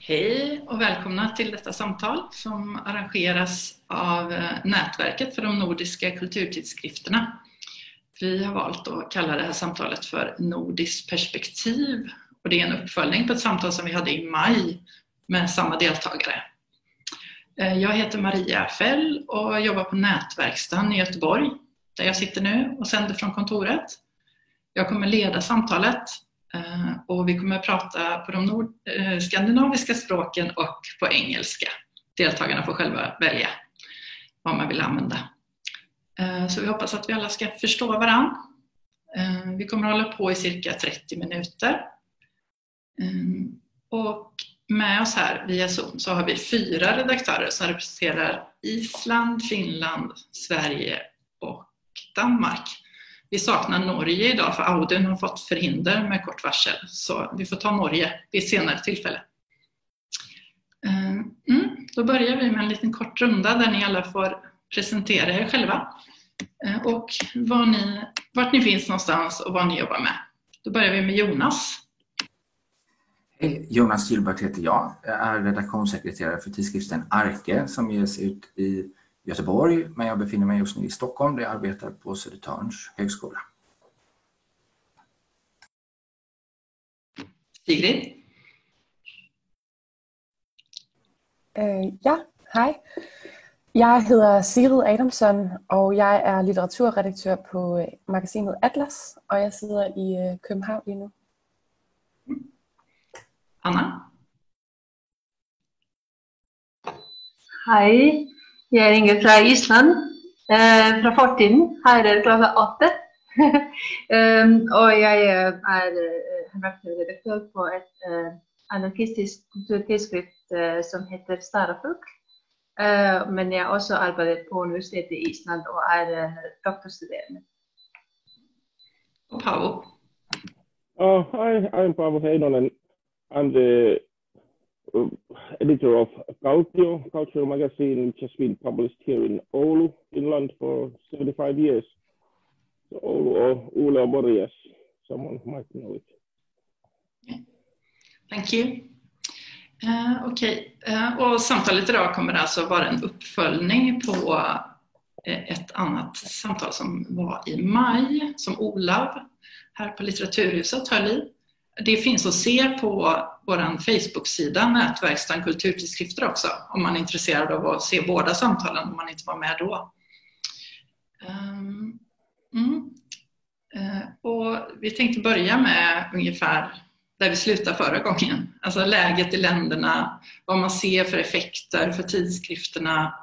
Hej och välkomna till detta samtal som arrangeras av Nätverket för de nordiska kulturtidskrifterna. Vi har valt att kalla det här samtalet för Nordiskt perspektiv och det är en uppföljning på ett samtal som vi hade i maj med samma deltagare. Jag heter Maria Fell och jobbar på Nätverkstan i Göteborg där jag sitter nu och sänder från kontoret. Jag kommer leda samtalet och vi kommer att prata på de skandinaviska språken och på engelska. Deltagarna får själva välja vad man vill använda. Så vi hoppas att vi alla ska förstå varann. Vi kommer att hålla på i cirka 30 minuter. Och med oss här via Zoom så har vi 4 redaktörer som representerar Island, Finland, Sverige och Danmark. Vi saknar Norge idag för Audun har fått förhinder med kort varsel. Så vi får ta Norge vid ett senare tillfälle. Då börjar vi med en liten kort runda där ni alla får presentera er själva. Och vart ni finns någonstans och vad ni jobbar med. Då börjar vi med Jonas. Hej, Jonas Gilbert heter jag. Jag är redaktionssekreterare för tidskriften Arke som ges ut i Göteborg, men jag befinner mig just nu i Stockholm där jag arbetar på Södertörns högskola. Sigrid? Ja, hej. Jeg hedder Sigrid Adamsson, og jeg er litteraturredaktør på magasinet Atlas, og jeg sidder i København lige nu. Anna? Hej, jeg ringer fra Island, fra fortiden. Her er klokka 8. Og jeg har vært redaktør på et anarkistisk kulturtidsskrift som heter Starafugl. Men jeg også arbejder på Universitetet i Island og er doktorstuderende. Og Paavo? Hi, I'm Paavo Heinonen. I'm the editor of Kautio, cultural magazine, which has been published here in Oulu, Finland, for 75 years. So Oulu or Ule or Borjas, someone might know it. Yeah. Thank you. Okej. Och samtalet idag kommer alltså vara en uppföljning på ett annat samtal som var i maj, som Olav här på Litteraturhuset höll i. Det finns att se på vår Facebook-sida Nätverkstan kulturtidskrifter också om man är intresserad av att se båda samtalen om man inte var med då. Och vi tänkte börja med ungefär där vi slutade förra gången. Alltså läget i länderna, vad man ser för effekter för tidskrifterna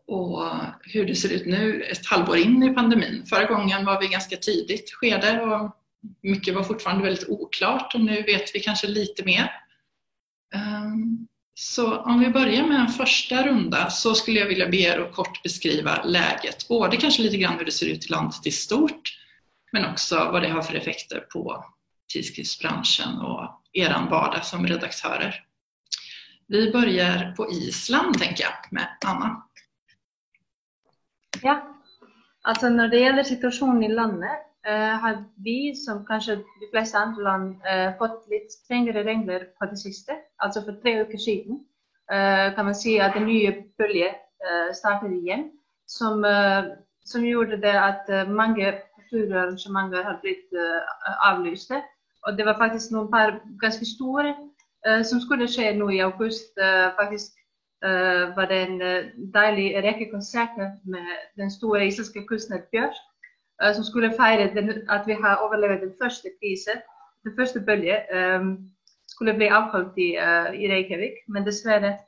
och hur det ser ut nu ett halvår in i pandemin. Förra gången var vi ganska tidigt skede och mycket var fortfarande väldigt oklart och nu vet vi kanske lite mer. Så om vi börjar med en första runda så skulle jag vilja be er att kort beskriva läget. Både kanske lite grann hur det ser ut i landet i stort men också vad det har för effekter på tidskriftsbranschen och eran vardag som redaktörer. Vi börjar på Island tänker jag med Anna. Ja, alltså när det gäller situationen i landet har vi som kanske de flesta andra land fått lite strängare regler på det sista. Alltså för 3 veckor sedan kan man säga att en ny bölge startade igen som gjorde det att många kulturarrangemang har blivit avlysta. Och det var faktiskt några par ganska stora som skulle ske nu i august. Faktiskt var det en dejlig räcka konserter med den stora isländska konstnären Björk som skulle fira att vi har överlevt den första krisen. Den första bölgen skulle bli avhållt i Reykjavik, men dessvärre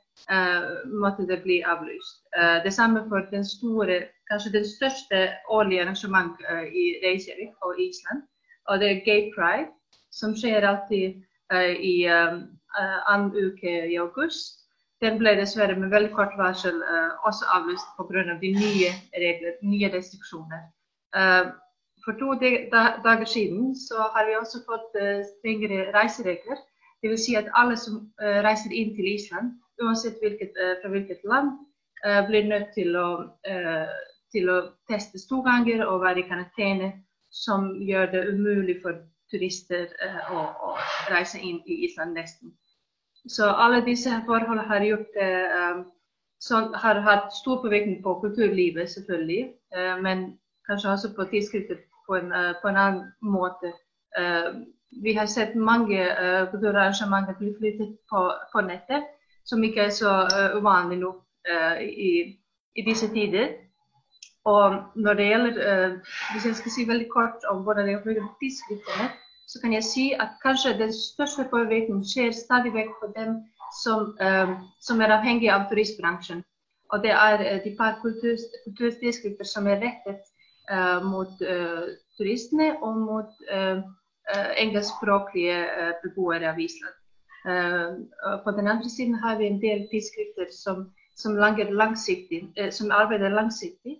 måste det bli avlyst. Detsamma för den stora, kanske den största årliga arrangemang i Reykjavik och Island. Och det är Gay Pride som sker alltid i andra veckan i august. Den blev dessvärre med väldigt kort varsel också avlyst på grund av de nya regler, nya restriktioner. För 2 dagar sedan så har vi också fått strängare reseregler. Det vill säga att alla som reser in till Island, oavsett från vilket land, blir nödt till att testa 2 gånger och vara i karantän som gör det omöjligt för turister att resa in i Island nästan. Så alla dessa förhåll har gjort som har haft stor påverkan på kulturlivet selvfølgelig, men kanske också på tidskrifter på en annan måte. Vi har sett mange kulturarrangementer bli flyttet på nettet, som ikke er så uvanligt nu i disse tider. Og når det gælder, hvis jeg skal sige veldig kort om hvordan det er på tidsskrifterne, så kan jeg sige, at kanskje den største påvirkning sker stadigvæk på dem, som er afhængige af turistbranchen. Og det er de par kulturtidsskrifter, som er rettet mod turisterne og mod engelsksproglige beboere af Island. På den andre side har vi en del tidsskrifter, som arbejder langsigtigt,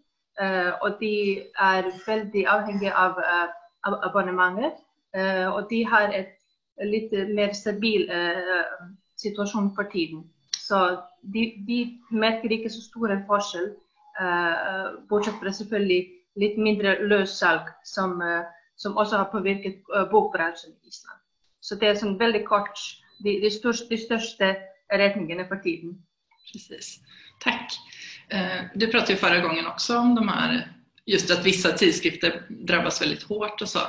og de er veldig afhængige af abonnementer, og de har et lidt mere stabil situation for tiden. Så de mærker ikke så stor en forskel, bortset fra selvfølgelig lidt mindre løssalg, som også har påvirket bokbranchen i Island. Så det er sådan väldigt kort de största rättningarna för tiden. Precis. Tack. Du pratade ju förra gången också om de här, just att vissa tidskrifter drabbas väldigt hårt och så.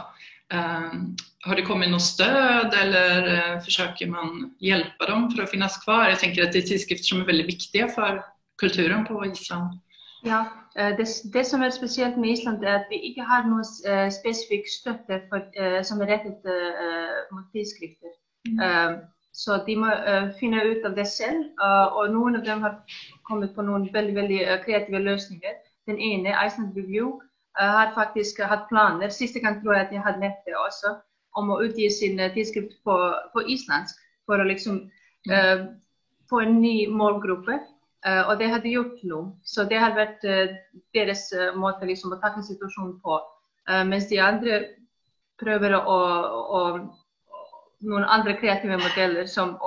Har det kommit något stöd eller försöker man hjälpa dem för att finnas kvar? Jag tänker att det är tidskrifter som är väldigt viktiga för kulturen på Island. Ja, det som er specielt med Island er, at vi ikke har noget specifik støtte som er rettet mod tidsskrifter. Så de må finde ud af det selv, og nogle af dem har kommet på nogle veldig kreative løsninger. Den ene, Iceland Review, har faktisk haft planer. Sidste gang tror jeg, at jeg havde nævnt det også, om at udgive sin tidsskrift på islandsk, for at liksom få en ny målgruppe. Og det har de gjort nu. Så det har været deres måde liksom, at takle situationen på. Mens de andre prøver at nogle andre kreative modeller, som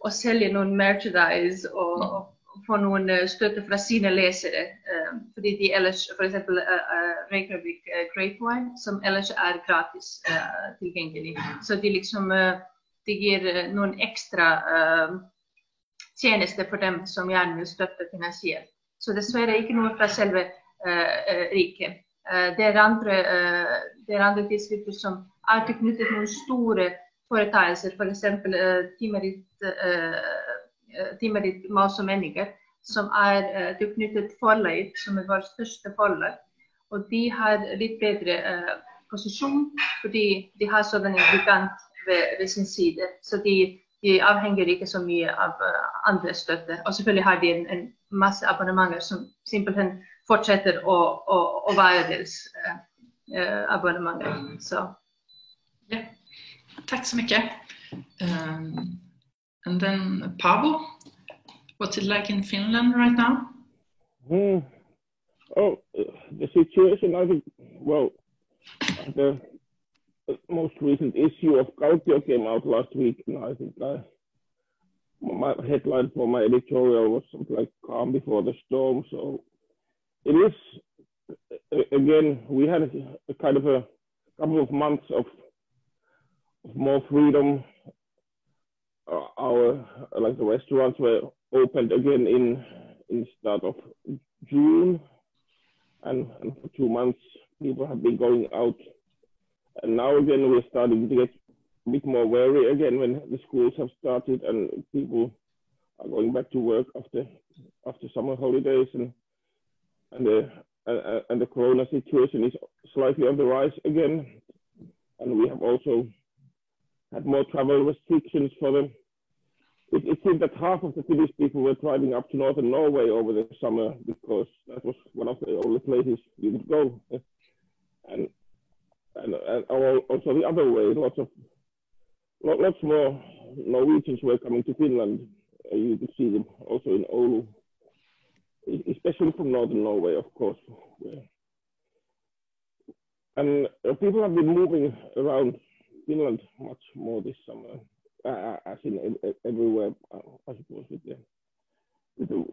at sælge nogle merchandise og få nogle støtte fra sine læsere. Fordi de ellers, for eksempel Reykjavik Great Wine, som ellers er gratis tilgængelig. Så de liksom, de giver nogle ekstra tjenester for dem, som gerne vil støtte finansiere. Så desværre ikke noget fra selve riket. Det er andre tidsskrifter, som er tilknyttet nogle store foretagelser, for eksempel Tímarit Más og Menningar, som er tilknyttet forlaget, som er vores største forlag. Og de har lidt bedre position, fordi de har sådan en gigant ved sin side. Så de afhænger ikke så mye af andre støtte. Og selvfølgelig har de en masse abonnementer, som simpelthen fortsætter at være deres abonnementer. Så. Ja, tack så mycket. And then Paavo, what's it like in Finland right now? The situation, I think, well, the most recent issue of Kautio came out last week, and I think my headline for my editorial was something like "Calm Before the Storm." So it is, again, we had a kind of a couple of months of more freedom. Like the restaurants were opened again in start of June, and for 2 months people have been going out. And now again we're starting to get a bit more wary again when the schools have started and people are going back to work after summer holidays, and the corona situation is slightly on the rise again, and we have also had more travel restrictions for them. It seemed that half of the Finnish people were driving up to northern Norway over the summer because that was one of the only places you could go. And also the other way, lots more Norwegians were coming to Finland. You could see them also in Oulu, especially from northern Norway, of course. And people have been moving around Finland much more this summer, as in everywhere, I suppose,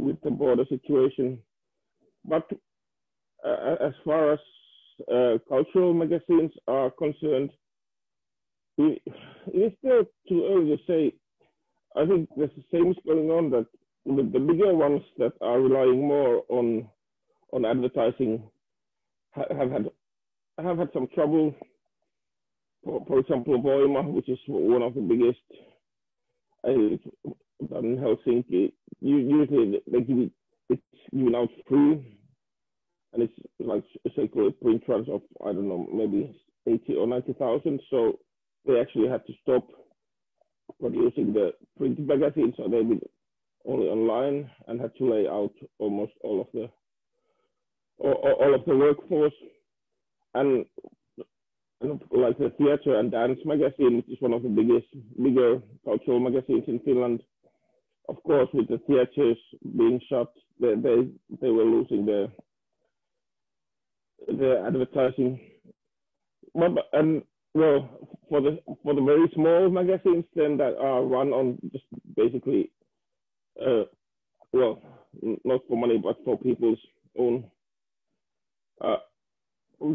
with the border situation. But as far as cultural magazines are concerned, it is still too early to say. I think there's the same is going on, that the bigger ones that are relying more on advertising have had some trouble. For example, Voima, which is one of the biggest in Helsinki, usually they give it's given out free, and it's like say print runs of, I don't know, maybe 80 or 90,000. So they actually had to stop producing the print magazines, so they did only online and had to lay out almost all of the workforce. And like the theater and dance magazine, which is one of the bigger cultural magazines in Finland, of course, with the theaters being shut, they were losing their advertising. And well, for the very small magazines then that are run on just basically, well, not for money but for people's own.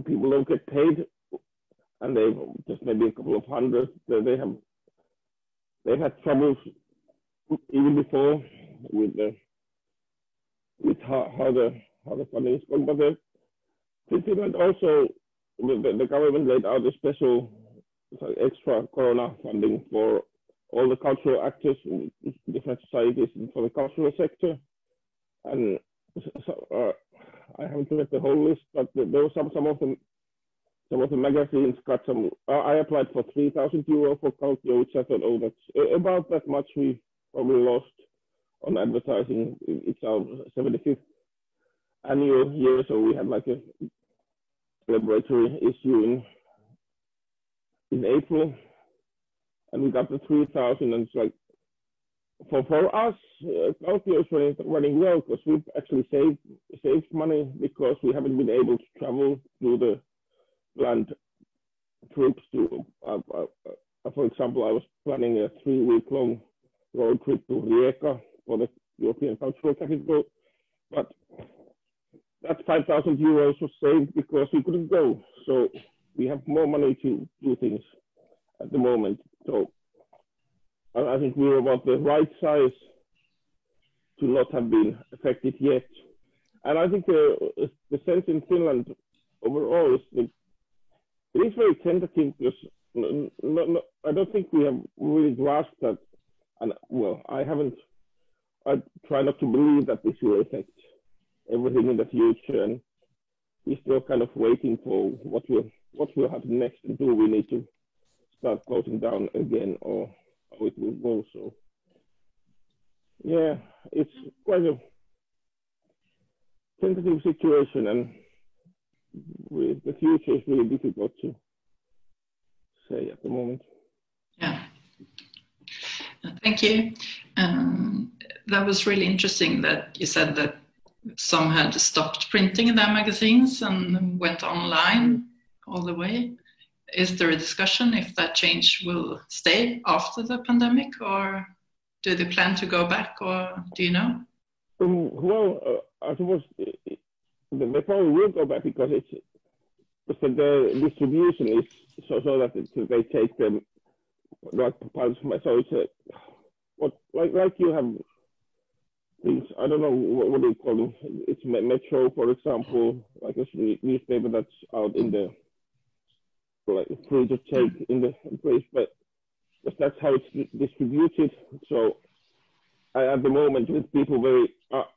People don't get paid, and they've just maybe a couple of hundred. They've had troubles even before with how the funding is going. But in Finland also, the government laid out a special extra Corona funding for all the cultural actors in different societies and for the cultural sector. And so, I haven't read the whole list, but there were some of the magazines got some. I applied for 3,000 euro for Cultio, which I thought, oh, that's about that much we probably lost on advertising. It's our 75th annual year, so we had like a celebratory issue in April, and we got the 3,000, and it's like for us, Cultio is running well because we've actually saved money because we haven't been able to travel through the planned trips to. For example, I was planning a 3-week-long road trip to Rijeka for the European Cultural Capital, but that 5,000 euros was saved because we couldn't go. So we have more money to do things at the moment. So I think we're about the right size to not have been affected yet. And I think the sense in Finland overall is that it is very tentative because I don't think we have really grasped that. And well, I try not to believe that this will affect everything in the future, and we're still kind of waiting for what will happen next, and do we need to start closing down again, or how it will go. So yeah, it's quite a tentative situation, and the future is really difficult to say at the moment. Yeah. Thank you. That was really interesting that you said that some had stopped printing their magazines and went online all the way. Is there a discussion if that change will stay after the pandemic, or do they plan to go back, or do you know? I suppose they probably will go back because the distribution is so that they take them like parts. So it's like you have things. I don't know what do you call them. It's Metro, for example, like a newspaper that's out in the like free to take in the place, but that's how it's distributed. So at the moment, with people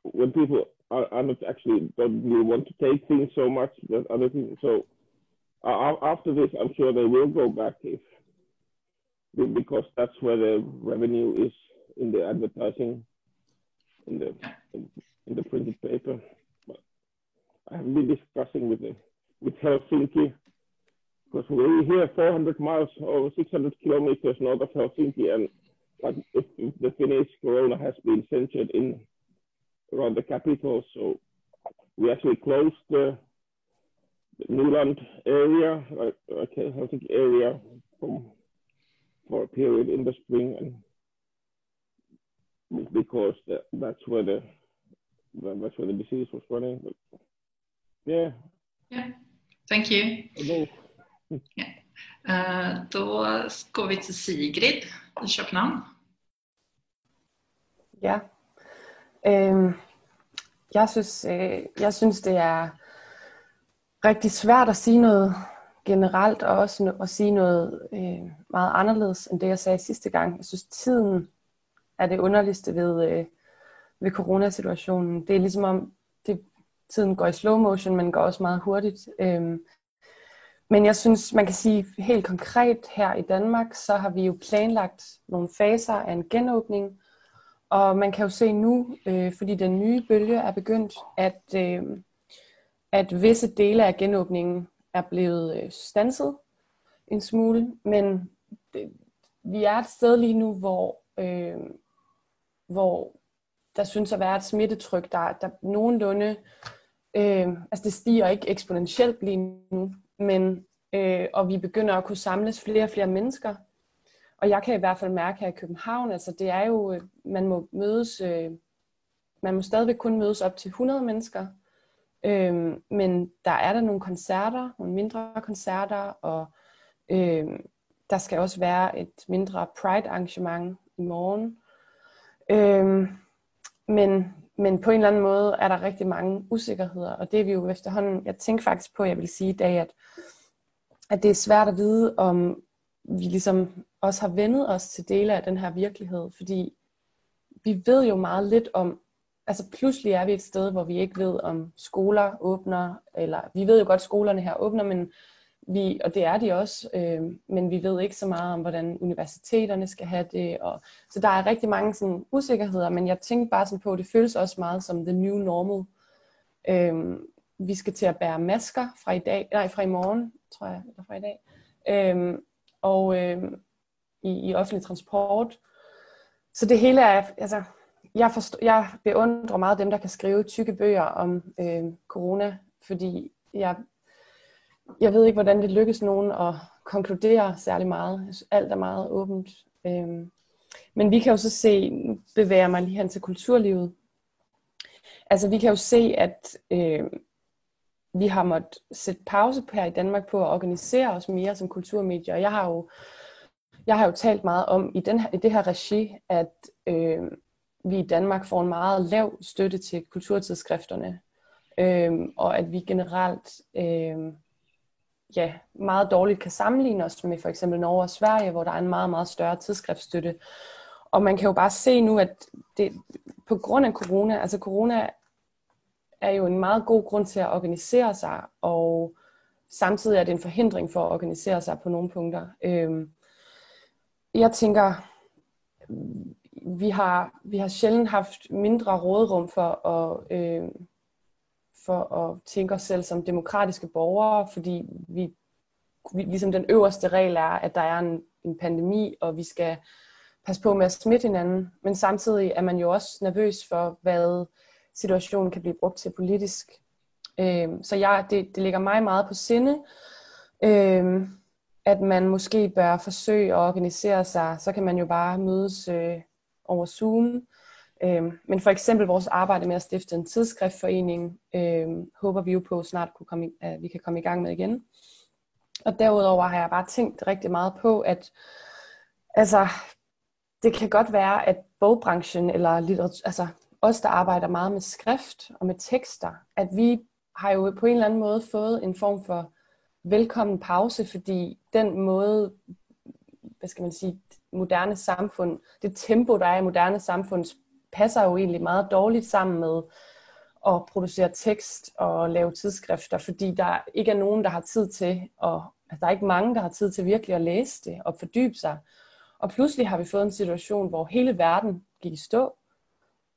when people are not actually don't really want to take things so much that other things. So after this, I'm sure they will go back because that's where the revenue is in the advertising, in the printed paper. But I have been discussing with Helsinki, because we're here 400 miles or 600 kilometers north of Helsinki, and like if the Finnish corona has been censored around the capital, so we actually closed the Nyland area, like Helsinki area, for a period in the spring, and because that's where the disease was running. But yeah. Thank you. Då går vi till Sigrid i Köpenhamn. Ja, jeg synes, det er rigtig svært at sige noget generelt, og også at sige noget meget anderledes end det, jeg sagde sidste gang. Jeg synes, tiden er det underligste ved coronasituationen. Det er ligesom om, tiden går i slow motion, men går også meget hurtigt. Men jeg synes, man kan sige helt konkret her i Danmark, så har vi jo planlagt nogle faser af en genåbning. Og man kan jo se nu, fordi den nye bølge er begyndt, at visse dele af genåbningen er blevet standset en smule. Men vi er et sted lige nu, hvor der synes at være et smittetryk, der nogenlunde, altså det stiger ikke eksponentielt lige nu, men og vi begynder at kunne samles flere og flere mennesker. Og jeg kan i hvert fald mærke her i København, altså det er jo, man må mødes, man må stadigvæk kun mødes op til 100 mennesker, men der er der nogle koncerter, nogle mindre koncerter, og der skal også være et mindre Pride-arrangement i morgen. Men på en eller anden måde er der rigtig mange usikkerheder, og det er vi jo efterhånden, jeg tænker faktisk på, at jeg vil sige i dag, at det er svært at vide, om vi ligesom også har vendet os til dele af den her virkelighed, fordi vi ved jo meget lidt om, altså pludselig er vi et sted, hvor vi ikke ved, om skoler åbner, eller vi ved jo godt, at skolerne her åbner, men og det er de også, men vi ved ikke så meget om, hvordan universiteterne skal have det, så der er rigtig mange sådan usikkerheder, men jeg tænker bare sådan på, at det føles også meget som the new normal. Vi skal til at bære masker fra i morgen, tror jeg, eller fra i dag, i offentlig transport. Så det hele er, altså, jeg beundrer meget dem, der kan skrive tykke bøger om corona, fordi jeg ved ikke, hvordan det lykkes nogen at konkludere særlig meget. Alt er meget åbent. Men vi kan jo så se, nu bevæger mig lige hen til kulturlivet. Altså vi kan jo se, at vi har måttet sætte pause her i Danmark på at organisere os mere som kulturmedier. Jeg har jo talt meget om i det her regi, at vi i Danmark får en meget lav støtte til kulturtidsskrifterne. Og at vi generelt meget dårligt kan sammenligne os med for eksempel Norge og Sverige, hvor der er en meget, meget større tidsskriftstøtte. Og man kan jo bare se nu, at det på grund af corona, altså corona er jo en meget god grund til at organisere sig, og samtidig er det en forhindring for at organisere sig på nogle punkter. Jeg tænker, vi har sjældent haft mindre råderum for at tænke os selv som demokratiske borgere, fordi vi ligesom den øverste regel er, at der er en pandemi, og vi skal passe på med at smitte hinanden. Men samtidig er man jo også nervøs for, hvad situationen kan blive brugt til politisk. Så det ligger mig meget på sinde, at man måske bør forsøge at organisere sig. Så kan man jo bare mødes over Zoom. Men for eksempel vores arbejde med at stifte en tidsskriftforening, håber vi jo på snart at vi kan komme i gang med igen. Og derudover har jeg bare tænkt rigtig meget på, at altså, det kan godt være, at bogbranchen eller litteratur, altså os, der arbejder meget med skrift og med tekster, at vi har jo på en eller anden måde fået en form for velkommen pause, fordi den måde, hvad skal man sige, moderne samfund, det tempo, der er i moderne samfund, passer jo egentlig meget dårligt sammen med at producere tekst og lave tidsskrifter, fordi der ikke er nogen, der har tid til, der er ikke mange, der har tid til virkelig at læse det og fordybe sig. Og pludselig har vi fået en situation, hvor hele verden gik i stå,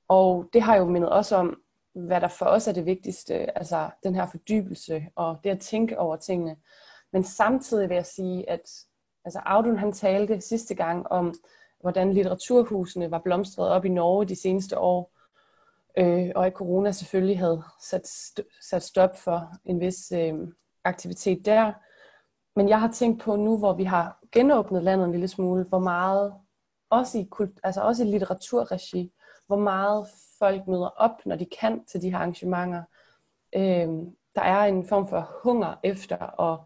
og det har jo mindet os om, hvad der for os er det vigtigste, altså den her fordybelse og det at tænke over tingene. Men samtidig vil jeg sige, at altså Audun han talte sidste gang om, hvordan litteraturhusene var blomstret op i Norge de seneste år, og at corona selvfølgelig havde sat stop for en vis aktivitet der. Men jeg har tænkt på nu, hvor vi har genåbnet landet en lille smule, hvor meget, også i litteraturregi, hvor meget folk møder op, når de kan til de her arrangementer. Der er en form for hunger efter at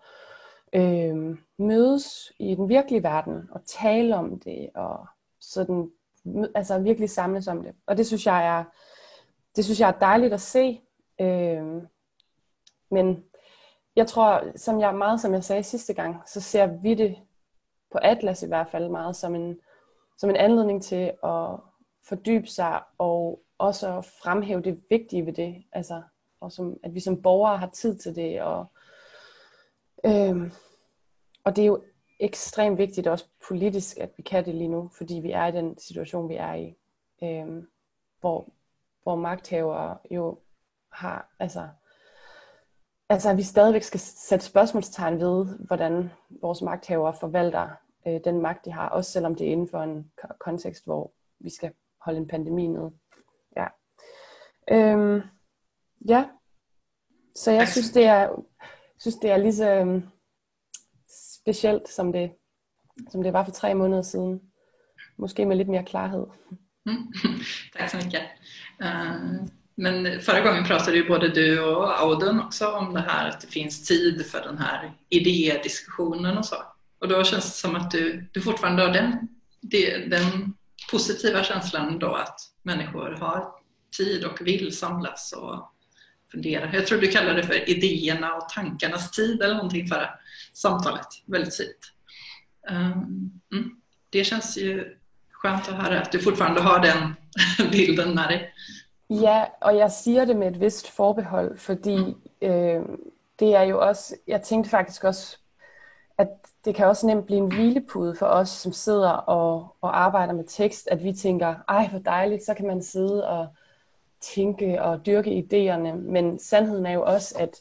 mødes i den virkelige verden og tale om det og sådan altså virkelig samles om det. Og det synes jeg er dejligt at se. Men jeg tror, som jeg sagde sidste gang, så ser vi det på Atlas i hvert fald meget som en anledning til at fordybe sig og også fremhæve det vigtige ved det. Altså, og at vi som borgere har tid til det. Og det er jo ekstremt vigtigt også politisk, at vi kan det lige nu, fordi vi er i den situation, vi er i, hvor magthavere jo har, altså at vi stadigvæk skal sætte spørgsmålstegn ved, hvordan vores magthavere forvalter den magt, de har, også selvom det er inden for en kontekst, hvor vi skal holde en pandemi ned. Ja. Ja. Så jeg synes, det er lige så specielt, som det var for 3 måneder siden. Måske med lidt mere klarhed. Tack så mycket. Men förra gången pratade ju både du och Audun också om det här att det finns tid för den här idédiskussionen och så. Och då känns det som att du fortfarande har den positiva känslan då att människor har tid och vill samlas och fundera. Jag tror du kallar det för idéerna och tankarnas tid eller någonting förra samtalet. Väldigt fint. Det känns ju skönt att höra att du fortfarande har den bilden med dig. Ja, og jeg siger det med et vist forbehold, fordi det er jo også, jeg tænkte faktisk også, at det kan også nemt blive en hvilepude for os, som sidder og arbejder med tekst, at vi tænker, ej hvor dejligt, så kan man sidde og tænke og dyrke idéerne, men sandheden er jo også, at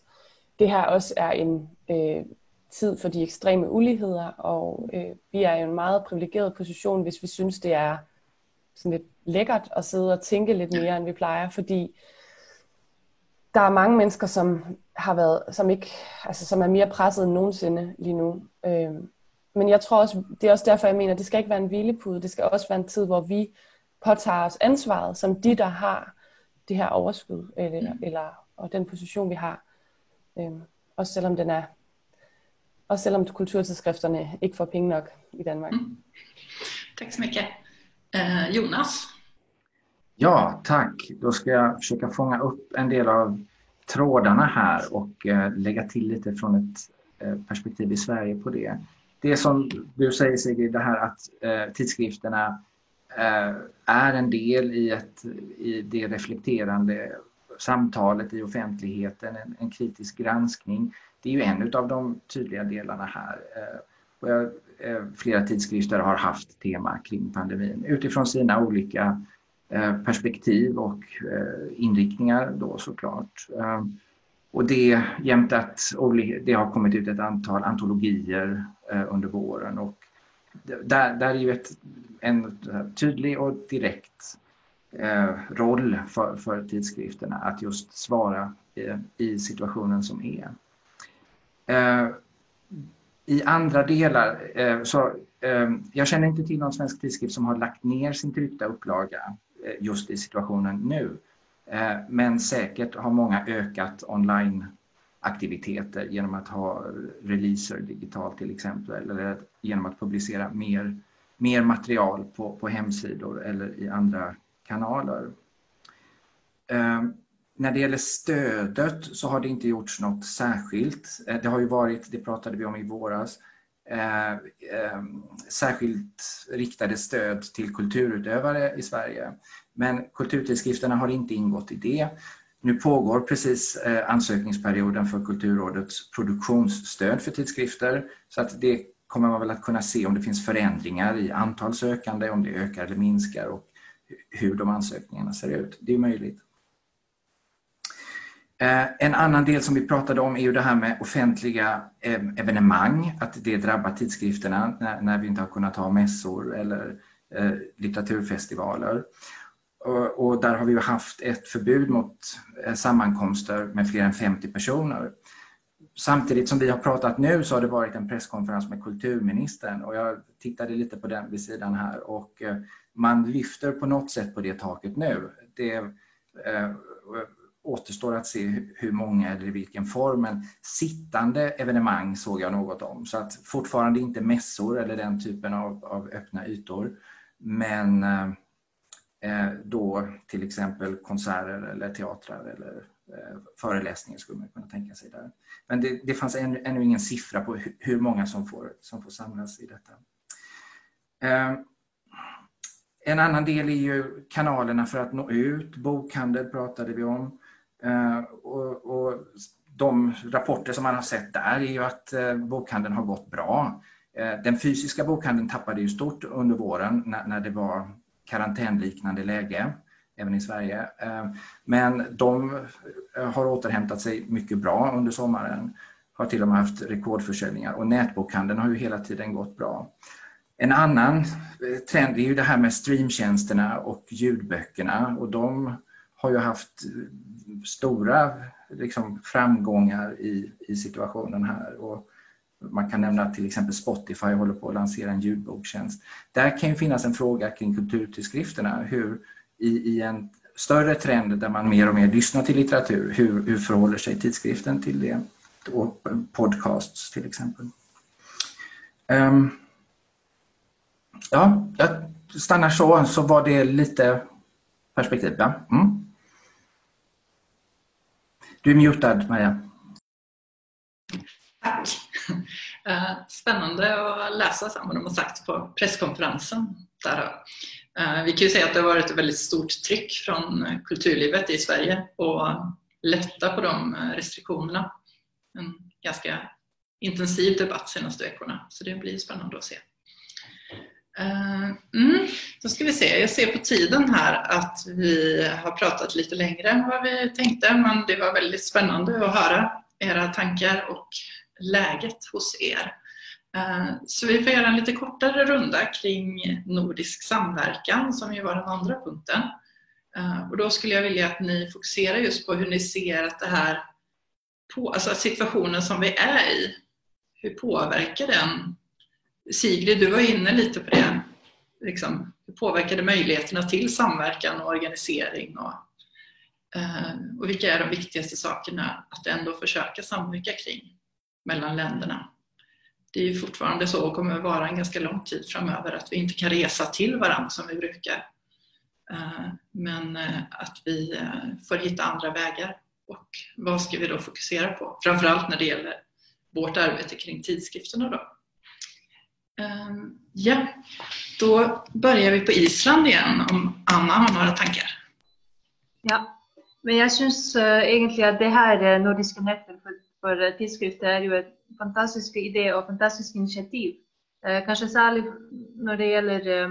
det her også er en tid for de ekstreme uligheder, og vi er jo en meget privilegeret position, hvis vi synes, det er sådan lidt lækkert at sidde og tænke lidt mere, end vi plejer, fordi der er mange mennesker, som er mere presset end nogensinde lige nu. Men jeg tror også, det er også derfor, jeg mener, det skal ikke være en hvilepude, det skal også være en tid, hvor vi påtager os ansvaret, som de, der har det her overskud, og den position, vi har. Også selvom kulturtidsskrifterne ikke får penge nok i Danmark. Tack så mycket. Jonas? Ja, tack. Då ska jag försöka fånga upp en del av trådarna här och lägga till lite från ett perspektiv i Sverige på det. Det som du säger, Sigrid, det här att tidskrifterna är en del i det reflekterande samtalet i offentligheten, en kritisk granskning. Det är ju en av de tydliga delarna här. Flera tidskrifter har haft tema kring pandemin utifrån sina olika perspektiv och inriktningar då såklart. Och det jämt att det har kommit ut ett antal antologier under våren, och där är ju en tydlig och direkt roll för tidskrifterna att just svara i situationen som är. I andra delar, jag känner inte till någon svensk tidskrift som har lagt ner sin tryckta upplaga just i situationen nu. Men säkert har många ökat online-aktiviteter genom att ha releaser digitalt till exempel, eller genom att publicera mer material på hemsidor eller i andra kanaler. När det gäller stödet så har det inte gjorts något särskilt. Det har ju varit, det pratade vi om i våras, särskilt riktade stöd till kulturutövare i Sverige. Men kulturtidskrifterna har inte ingått i det. Nu pågår precis ansökningsperioden för Kulturrådets produktionsstöd för tidskrifter. Så att det kommer man väl att kunna se om det finns förändringar i antal sökande, om det ökar eller minskar och hur de ansökningarna ser ut. Det är möjligt. En annan del som vi pratade om är ju det här med offentliga evenemang, att det drabbar tidskrifterna när vi inte har kunnat ha mässor eller litteraturfestivaler. Och där har vi ju haft ett förbud mot sammankomster med fler än 50 personer. Samtidigt som vi har pratat nu så har det varit en presskonferens med kulturministern, och jag tittade lite på den vid sidan här, och man lyfter på något sätt på det taket nu. Det återstår att se hur många eller i vilken form, men sittande evenemang såg jag något om. Så att fortfarande inte mässor eller den typen av öppna ytor, men då till exempel konserter eller teatrar eller föreläsningar skulle man kunna tänka sig där. Men det fanns ännu ingen siffra på hur många som får samlas i detta. En annan del är ju kanalerna för att nå ut. Bokhandel pratade vi om. Och de rapporter som man har sett där är ju att bokhandeln har gått bra. Den fysiska bokhandeln tappade ju stort under våren när det var karantänliknande läge, även i Sverige. Men de har återhämtat sig mycket bra under sommaren. Har till och med haft rekordförsäljningar. Och nätbokhandeln har ju hela tiden gått bra. En annan trend är ju det här med streamtjänsterna och ljudböckerna. Och de har ju haft stora framgångar i situationen här. Och man kan nämna till exempel Spotify håller på att lansera en ljudboktjänst. Där kan ju finnas en fråga kring kulturtidskrifterna. Hur i en större trend där man mer och mer lyssnar till litteratur, hur förhåller sig tidskriften till det? Och podcasts till exempel. Ja, jag stannar så var det lite perspektiv. Ja? Mm. Du är mutad, Maria. Tack. Spännande att läsa vad de har sagt på presskonferensen. Vi kan ju säga att det har varit ett väldigt stort tryck från kulturlivet i Sverige och lätta på de restriktionerna. En ganska intensiv debatt senaste veckorna, så det blir spännande att se. Då ska vi se, jag ser på tiden här att vi har pratat lite längre än vad vi tänkte, men det var väldigt spännande att höra era tankar och läget hos er. Så vi får göra en lite kortare runda kring nordisk samverkan som ju var den andra punkten. Och då skulle jag vilja att ni fokuserar just på hur ni ser att det här, alltså situationen som vi är i, hur påverkar den? Sigrid, du var inne lite på det. Hur påverkar det möjligheterna till samverkan och organisering? Och vilka är de viktigaste sakerna att ändå försöka samverka kring mellan länderna? Det är ju fortfarande så och kommer att vara en ganska lång tid framöver att vi inte kan resa till varandra som vi brukar. Men att vi får hitta andra vägar. Och vad ska vi då fokusera på? Framförallt när det gäller vårt arbete kring tidskrifterna då. Ja, då börjar vi på Island igen om Anna har några tankar. Ja, men jag syns egentligen att det här nordiska nätet för tidskrifter är ju en fantastisk idé och fantastiskt initiativ. Kanske särskilt när det gäller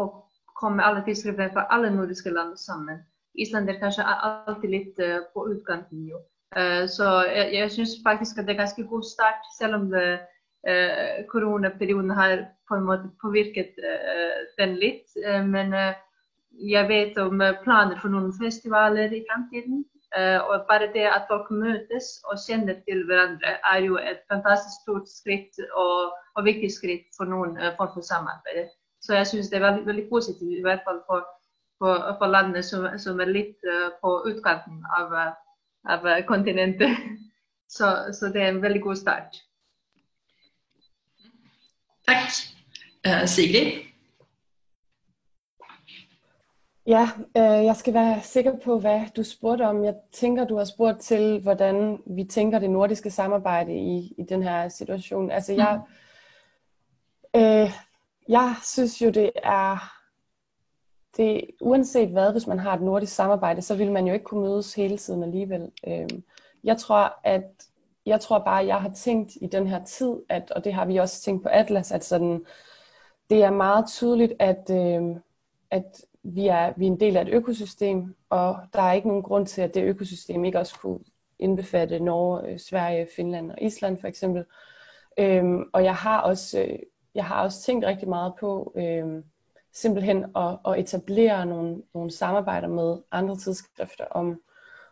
att komma alla tidskrifter för alla nordiska länder samman. Island är kanske alltid lite på utkanten nu. Så jag syns faktiskt att det är ganska god start, även om coronaperioden har på en måte påverkat den lite. Men jag vet om planer för några festivaler i framtiden. Och bara det att folk möts och känner till varandra är ju ett fantastiskt stort skritt och viktigt skritt för någon form av samarbete. Så jag syns det är väldigt, väldigt positivt, i alla fall på landet som är lite på utkanten av kontinenten. Så det är en väldigt god start. Tack. Sigrid? Ja, jeg skal være sikker på, hvad du spurgte om. Jeg tænker, du har spurgt til, hvordan vi tænker det nordiske samarbejde i den her situation. Altså, jeg synes jo, det uanset hvad, hvis man har et nordisk samarbejde, så vil man jo ikke kunne mødes hele tiden alligevel. Jeg tror bare, at jeg har tænkt i den her tid, og det har vi også tænkt på Atlas, at sådan, det er meget tydeligt, at vi er en del af et økosystem, og der er ikke nogen grund til, at det økosystem ikke også kunne indbefatte Norge, Sverige, Finland og Island for eksempel. Og jeg har også tænkt rigtig meget på simpelthen at etablere nogle samarbejder med andre tidsskrifter om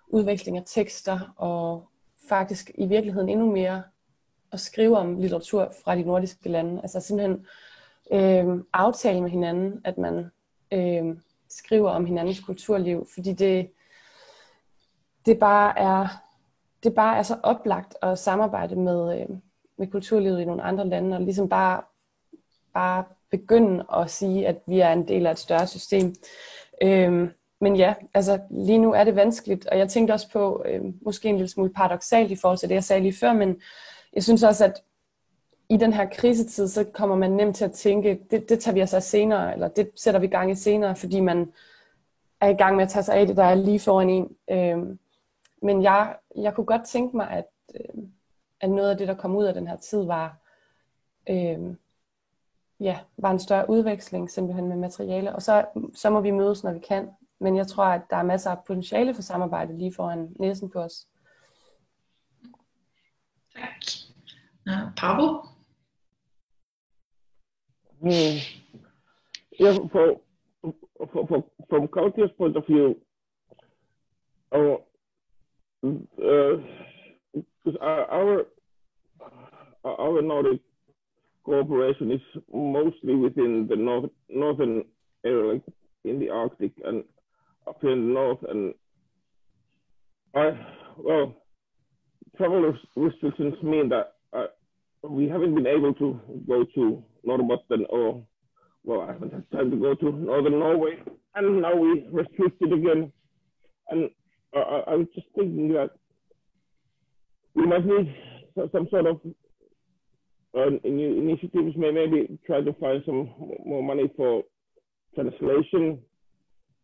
udveksling af tekster, og faktisk i virkeligheden endnu mere at skrive om litteratur fra de nordiske lande. Altså simpelthen aftale med hinanden, at man skriver om hinandens kulturliv, fordi det bare er så oplagt at samarbejde med kulturlivet i nogle andre lande, og ligesom bare begynde at sige, at vi er en del af et større system. Men ja, altså lige nu er det vanskeligt, og jeg tænkte også på, måske en lille smule paradoksalt i forhold til det, jeg sagde lige før, men jeg synes også, at i den her krisetid, så kommer man nemt til at tænke, det tager vi os af senere, eller det sætter vi gang i senere, fordi man er i gang med at tage sig af det, der er lige foran en. Men jeg kunne godt tænke mig, at noget af det, der kom ud af den her tid, var en større udveksling simpelthen med materiale, og så må vi mødes, når vi kan. Men jeg tror, at der er masser af potentiale for samarbejde lige foran næsen på os. Tak. Pavel? Yeah, from Culture's point of view, because our Nordic cooperation is mostly within the northern area, like in the Arctic and up here in the north, and travel restrictions mean that we haven't been able to go to Norrbotten, or I haven't had time to go to northern Norway, and now we restricted again. And I was just thinking that we might need some sort of new initiatives, maybe try to find some more money for translation,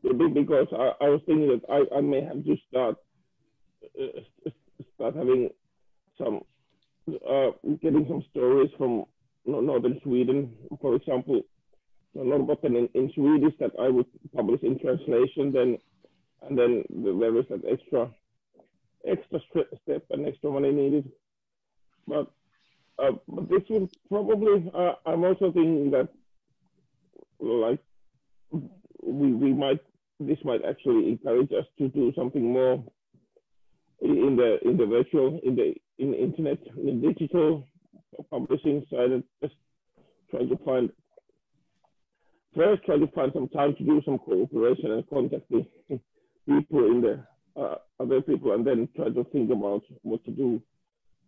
because I was thinking that I may have to start having some getting some stories from northern Sweden, for example, Norrbotten in Swedish that I would publish in translation, and then there is that extra step and extra money needed. But this will probably, I'm also thinking that like this might actually encourage us to do something more in the virtual, in the internet, in the digital publishing side, and just trying to find some time to do some cooperation and contact the people in the other people, and then try to think about what to do.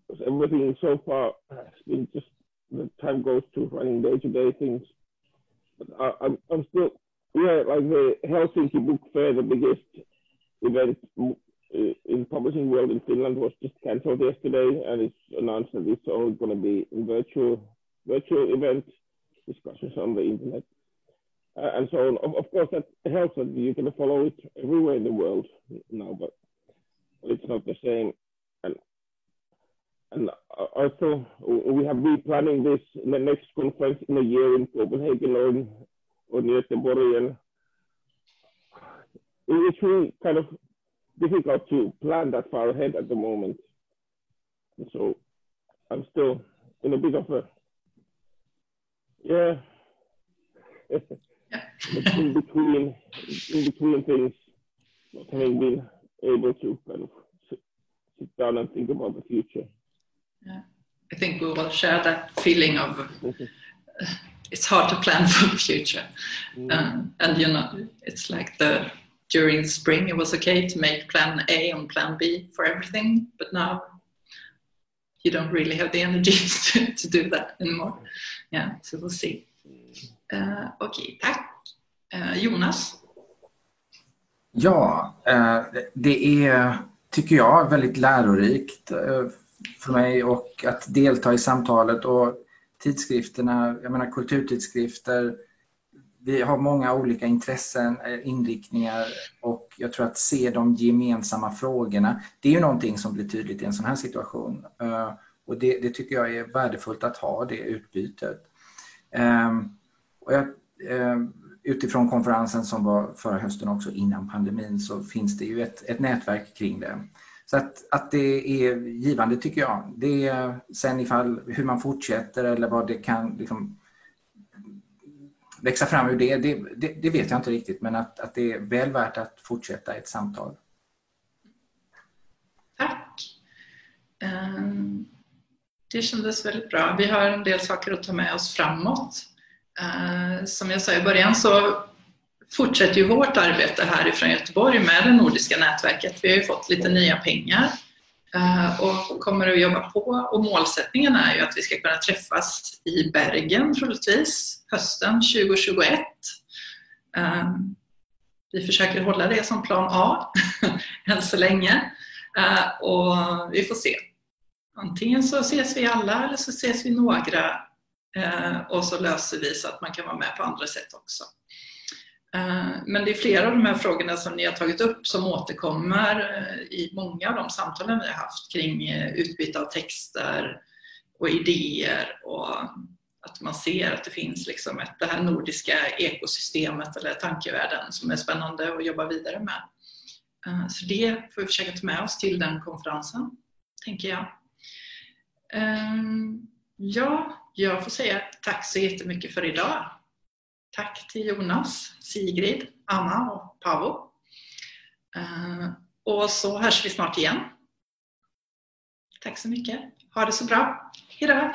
Because everything so far has been just the time goes to running day-to-day things. But I'm still, like the Helsinki Book Fair, the biggest event in publishing world in Finland, was just cancelled yesterday, and it's announced that it's only going to be in virtual event discussions on the internet and so on. Of course, that helps that you can follow it everywhere in the world now, but it's not the same. And also, we have been planning this in the next conference in a year in Copenhagen or near Göteborg, and it's really kind of difficult to plan that far ahead at the moment. So I'm still in a bit of a in between things, not having been able to kind of sit down and think about the future. Yeah, I think we will share that feeling of it's hard to plan for the future. And it's like during the spring it was okay to make plan A and plan B for everything, but now you don't really have the energy to do that anymore. Yeah, so we'll see. Okej, tack. Jonas? Ja, det är, tycker jag, väldigt lärorikt för mig och att delta i samtalet, och tidskrifterna, jag menar kulturtidskrifter, vi har många olika intressen, inriktningar, och jag tror att se de gemensamma frågorna, det är ju någonting som blir tydligt i en sån här situation, och det tycker jag är värdefullt att ha det utbytet. Och utifrån konferensen som var förra hösten också innan pandemin, så finns det ju ett nätverk kring det. Så att det är givande, tycker jag. Det är sen ifall hur man fortsätter eller vad det kan liksom växa fram ur det vet jag inte riktigt, men att det är väl värt att fortsätta ett samtal. Tack. Det kändes väldigt bra. Vi har en del saker att ta med oss framåt. Som jag sa i början så fortsätter ju vårt arbete härifrån Göteborg med det nordiska nätverket. Vi har ju fått lite nya pengar och kommer att jobba på. Och målsättningen är ju att vi ska kunna träffas i Bergen troligtvis hösten 2021. Vi försöker hålla det som plan A än så länge. Och vi får se. Antingen så ses vi alla eller så ses vi några. Och så löser vi så att man kan vara med på andra sätt också. Men det är flera av de här frågorna som ni har tagit upp som återkommer i många av de samtalen vi har haft kring utbyte av texter och idéer, och att man ser att det finns liksom det här nordiska ekosystemet eller tankevärlden som är spännande att jobba vidare med. Så det får vi försöka ta med oss till den konferensen, tänker jag. Ja, jag får säga tack så jättemycket för idag. Tack till Jonas, Sigrid, Anna och Paavo. Och så hörs vi snart igen. Tack så mycket. Ha det så bra. Hej då!